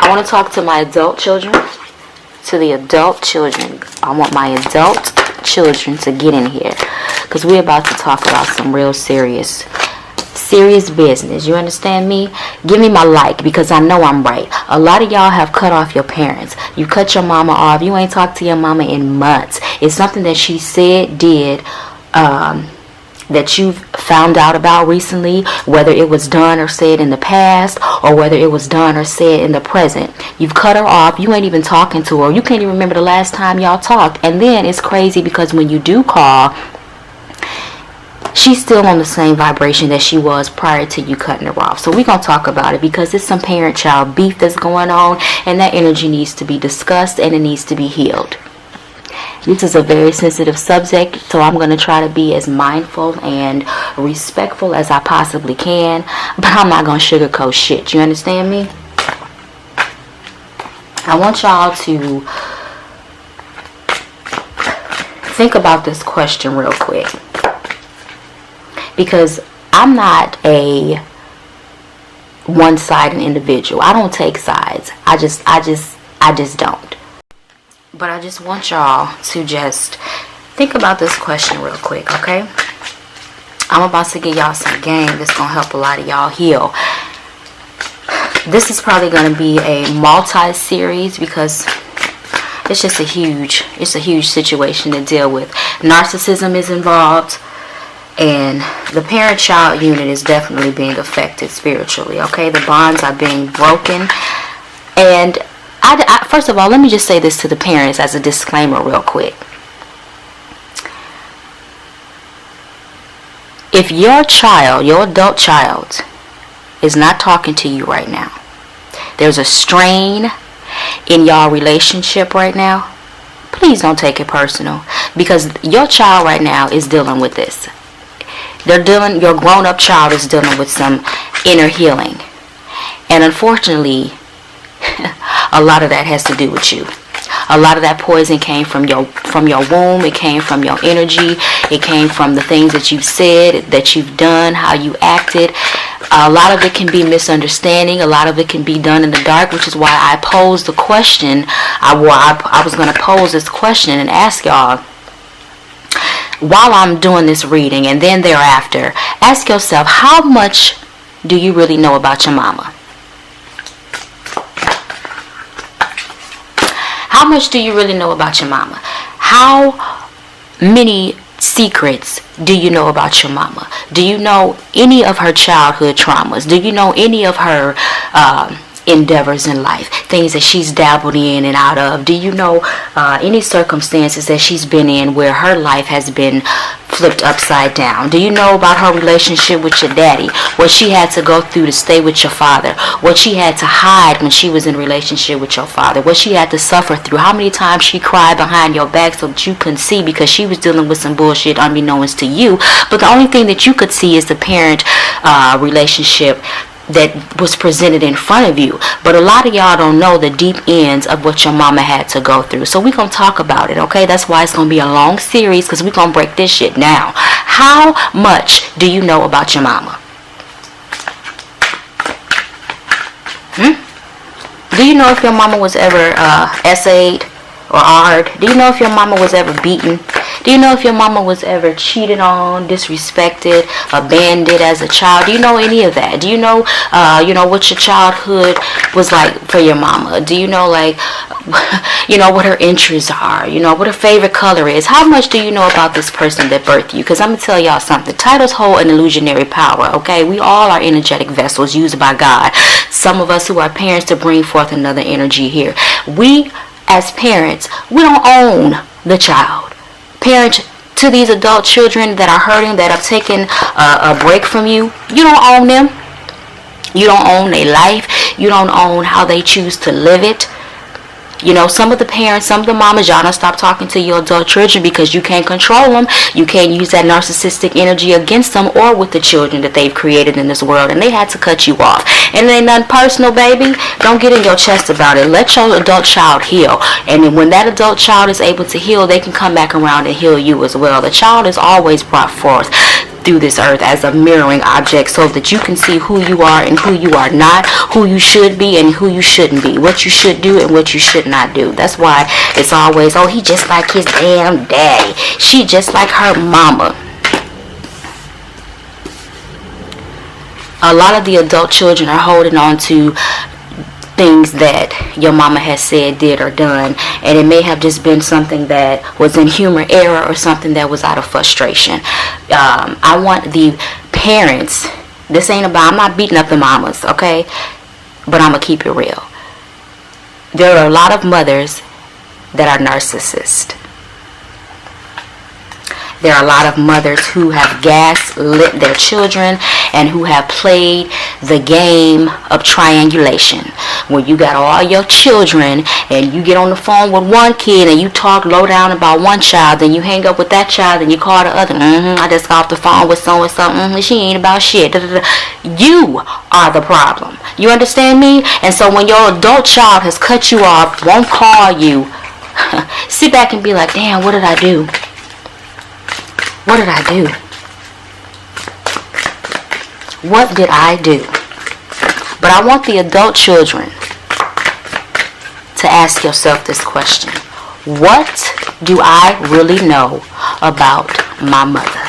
I want to talk to my adult children. To the adult children. I want my adult children to get in here. Because we're about to talk about some real serious business. You understand me? Give me my like, because I know I'm right. A lot of y'all have cut off your parents. You cut your mama off. You ain't talked to your mama in months. It's something that she said, did, that you've found out about recently, whether it was done or said in the past, or whether it was done or said in the present. You've cut her off. You ain't even talking to her. You can't even remember the last time y'all talked. And then it's crazy because when you do call, she's still on the same vibration that she was prior to you cutting her off. So we're going to talk about it because it's some parent-child beef that's going on, and that energy needs to be discussed and it needs to be healed. This is a very sensitive subject, so I'm going to try to be as mindful and respectful as I possibly can, but I'm not going to sugarcoat shit. You understand me? I want y'all to think about this question real quick, because I'm not a one-sided individual. I don't take sides. I just don't. But I just want y'all to just think about this question real quick, okay? I'm about to give y'all some game that's going to help a lot of y'all heal. This is probably going to be a multi-series because it's just a huge situation to deal with. Narcissism is involved, and the parent-child unit is definitely being affected spiritually, okay? The bonds are being broken, and first of all, let me just say this to the parents as a disclaimer real quick. If your child, your adult child, is not talking to you right now, there's a strain in y'all relationship right now, please don't take it personal, because your child right now is dealing with this. Your grown-up child is dealing with some inner healing. And unfortunately, a lot of that has to do with you. A lot of that poison came from your womb. It came from your energy. It came from the things that you've said, that you've done, how you acted. A lot of it can be misunderstanding. A lot of it can be done in the dark, which is why I posed the question. I was going to pose this question and ask y'all, while I'm doing this reading and then thereafter, ask yourself, how much do you really know about your mama? How much do you really know about your mama? How many secrets do you know about your mama? Do you know any of her childhood traumas? Do you know any of her endeavors in life, things that she's dabbled in and out of? Do you know any circumstances that she's been in where her life has been flipped upside down? Do you know about her relationship with your daddy, what she had to go through to stay with your father, what she had to hide when she was in relationship with your father, what she had to suffer through, how many times she cried behind your back so that you couldn't see because she was dealing with some bullshit unbeknownst to you, but the only thing that you could see is the parent relationship that was presented in front of you. But a lot of y'all don't know the deep ends of what your mama had to go through. So we're going to talk about it, okay? That's why it's going to be a long series, because we're going to break this shit down. How much do you know about your mama? Do you know if your mama was ever essayed or hard? Do you know if your mama was ever beaten? Do you know if your mama was ever cheated on, disrespected, abandoned as a child? Do you know any of that? Do you know, what your childhood was like for your mama? Do you know, what her interests are? What her favorite color is? How much do you know about this person that birthed you? Because I'm going to tell y'all something. Titles hold an illusionary power, okay? We all are energetic vessels used by God. Some of us who are parents to bring forth another energy here. We, as parents, we don't own the child. Parents to these adult children that are hurting, that have taken a break from you, you don't own them. You don't own their life. You don't own how they choose to live it. Some of the parents, some of the mamas, y'all don't stop talking to your adult children because you can't control them. You can't use that narcissistic energy against them or with the children that they've created in this world, and they had to cut you off. And it ain't nothing personal, baby. Don't get in your chest about it. Let your adult child heal. And then when that adult child is able to heal, they can come back around and heal you as well. The child is always brought forth through this earth as a mirroring object so that you can see who you are and who you are not, who you should be and who you shouldn't be, what you should do and what you should not do. That's why it's always, oh, he just like his damn daddy, she just like her mama. A lot of the adult children are holding on to things that your mama has said, did, or done, and it may have just been something that was in humor, error, or something that was out of frustration. I want the parents, this ain't about, I'm not beating up the mamas, okay, but I'm gonna keep it real. There are a lot of mothers that are narcissists. There are a lot of mothers who have gaslit their children and who have played the game of triangulation. When you got all your children and you get on the phone with one kid and you talk low down about one child, then you hang up with that child and you call the other. I just got off the phone with so-and-so. She ain't about shit. You are the problem. You understand me? And so when your adult child has cut you off, won't call you, sit back and be like, damn, what did I do? What did I do? What did I do? But I want the adult children to ask yourself this question. What do I really know about my mother?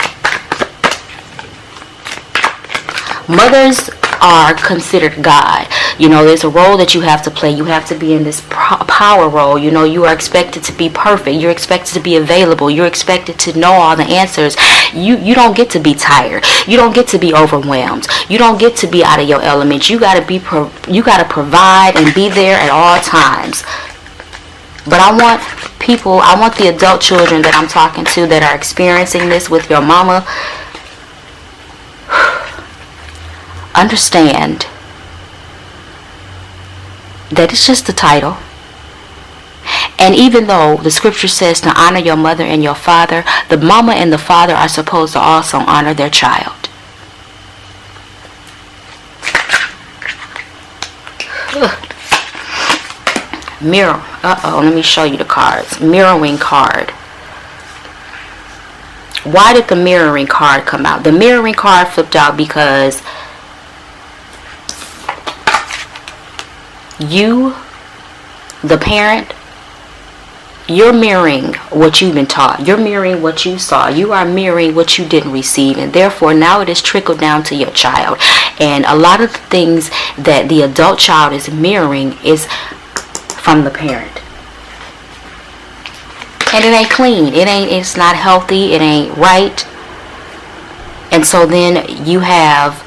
Mothers are considered God. You know, there's a role that you have to play. You have to be in this power role. You know, you are expected to be perfect. You're expected to be available. You're expected to know all the answers. You don't get to be tired. You don't get to be overwhelmed. You don't get to be out of your element. You gotta provide and be there at all times. But I want the adult children that I'm talking to that are experiencing this with your mama, understand that it's just a title. And even though the scripture says to honor your mother and your father, the mama and the father are supposed to also honor their child. Mirror. Let me show you the cards. Mirroring card. Why did the mirroring card come out? The mirroring card flipped out because you, the parent, you're mirroring what you've been taught. You're mirroring what you saw. You are mirroring what you didn't receive. And therefore, now it is trickled down to your child. And a lot of the things that the adult child is mirroring is from the parent. And it ain't clean. It's not healthy. It ain't right. And so then you have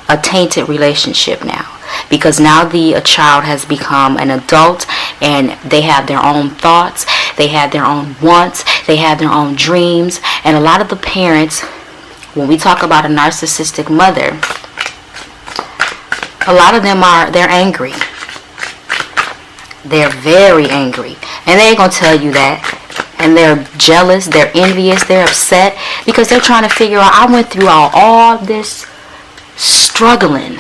a tainted relationship now. Because now the child has become an adult and they have their own thoughts, they have their own wants, they have their own dreams. And a lot of the parents, when we talk about a narcissistic mother, a lot of them they're angry. They're very angry. And they ain't going to tell you that. And they're jealous, they're envious, they're upset because they're trying to figure out, I went through all this struggling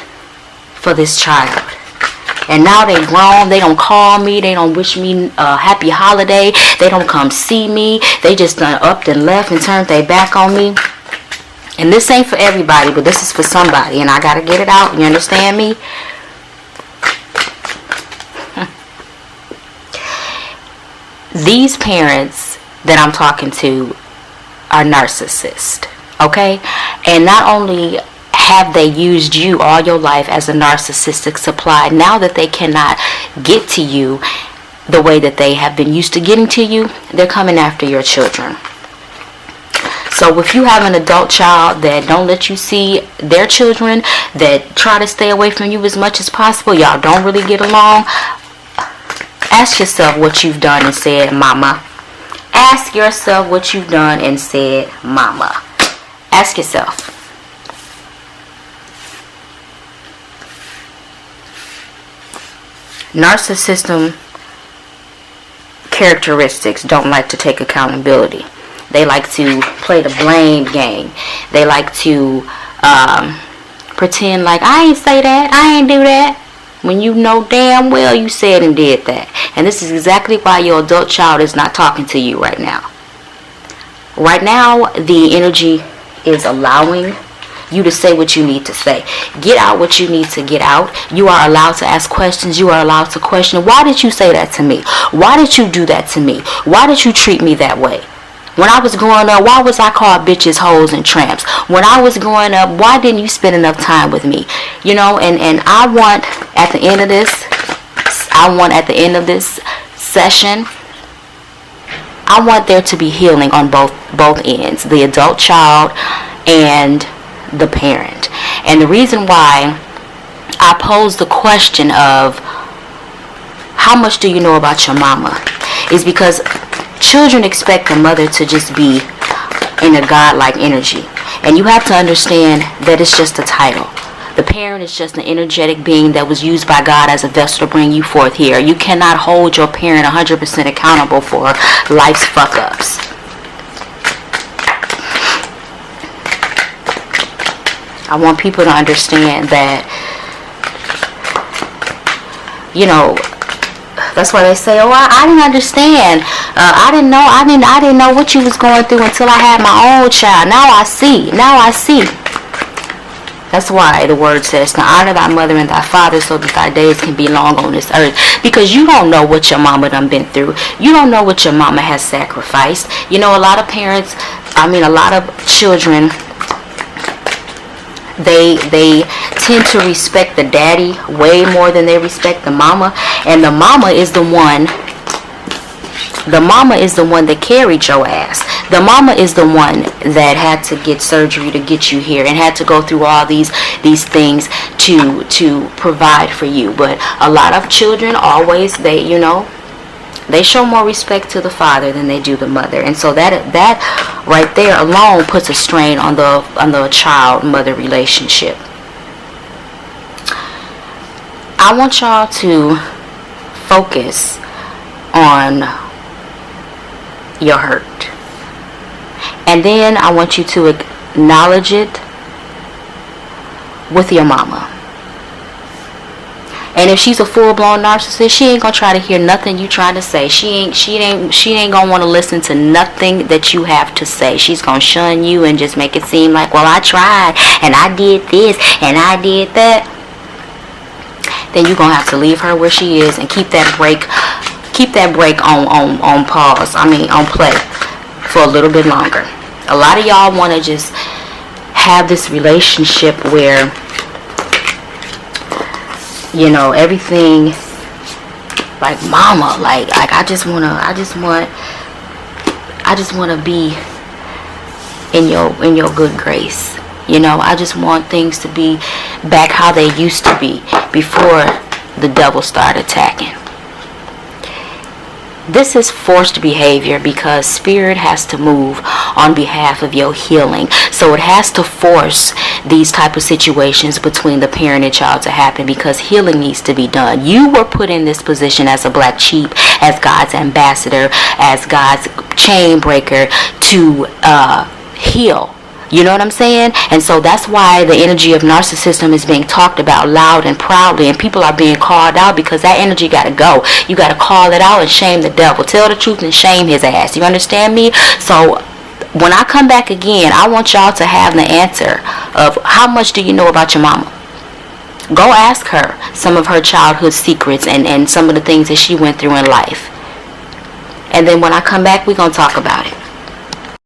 for this child, and now they grown. They don't call me, they don't wish me a happy holiday, they don't come see me, they just done upped and left and turned their back on me. And this ain't for everybody, but this is for somebody, and I gotta get it out. You understand me? These parents that I'm talking to are narcissists, okay? And not only have they used you all your life as a narcissistic supply, now that they cannot get to you the way that they have been used to getting to you, they're coming after your children. So if you have an adult child that don't let you see their children, that try to stay away from you as much as possible, y'all don't really get along, ask yourself what you've done and said, mama. Ask yourself what you've done and said, mama. Ask yourself. Narcissism characteristics don't like to take accountability. They like to play the blame game. They like to pretend like, I ain't say that, I ain't do that, when you know damn well you said and did that. And this is exactly why your adult child is not talking to you right now. Right now, the energy is allowing you to say what you need to say. Get out what you need to get out. You are allowed to ask questions. You are allowed to question. Why did you say that to me? Why did you do that to me? Why did you treat me that way? When I was growing up, why was I called bitches, hoes, and tramps? When I was growing up, why didn't you spend enough time with me? You know, and I want at the end of this session, I want there to be healing on both ends, the adult child and the parent. And the reason why I pose the question of how much do you know about your mama is because children expect a mother to just be in a godlike energy, and you have to understand that it's just a title. The parent is just an energetic being that was used by God as a vessel to bring you forth here. You cannot hold your parent 100% accountable for life's fuck-ups. I want people to understand that, you know, that's why they say, oh, I didn't understand. I didn't know what you was going through until I had my own child. Now I see. That's why the word says to honor thy mother and thy father so that thy days can be long on this earth. Because you don't know what your mama done been through. You don't know what your mama has sacrificed. You know, a lot of children, they tend to respect the daddy way more than they respect the mama. And the mama is the one that carried your ass. The mama is the one that had to get surgery to get you here and had to go through all these things to provide for you. But a lot of children always, they show more respect to the father than they do the mother. And so that right there alone puts a strain on the child-mother relationship. I want y'all to focus on your hurt. And then I want you to acknowledge it with your mama. And if she's a full-blown narcissist, she ain't gonna try to hear nothing you trying to say. She ain't gonna want to listen to nothing that you have to say. She's gonna shun you and just make it seem like, well, I tried and I did this and I did that. Then you're gonna have to leave her where she is and keep that break on pause. On play for a little bit longer. A lot of y'all want to just have this relationship where, you know, everything like mama, like I just want to be in your good grace. You know, I just want things to be back how they used to be before the devil started attacking. This is forced behavior because spirit has to move on behalf of your healing. So it has to force these type of situations between the parent and child to happen because healing needs to be done. You were put in this position as a black sheep, as God's ambassador, as God's chain breaker to heal. You know what I'm saying? And so that's why the energy of narcissism is being talked about loud and proudly, and people are being called out because that energy got to go. You got to call it out and shame the devil. Tell the truth and shame his ass. You understand me? So when I come back again, I want y'all to have the answer of how much do you know about your mama? Go ask her some of her childhood secrets and some of the things that she went through in life. And then when I come back, we're going to talk about it.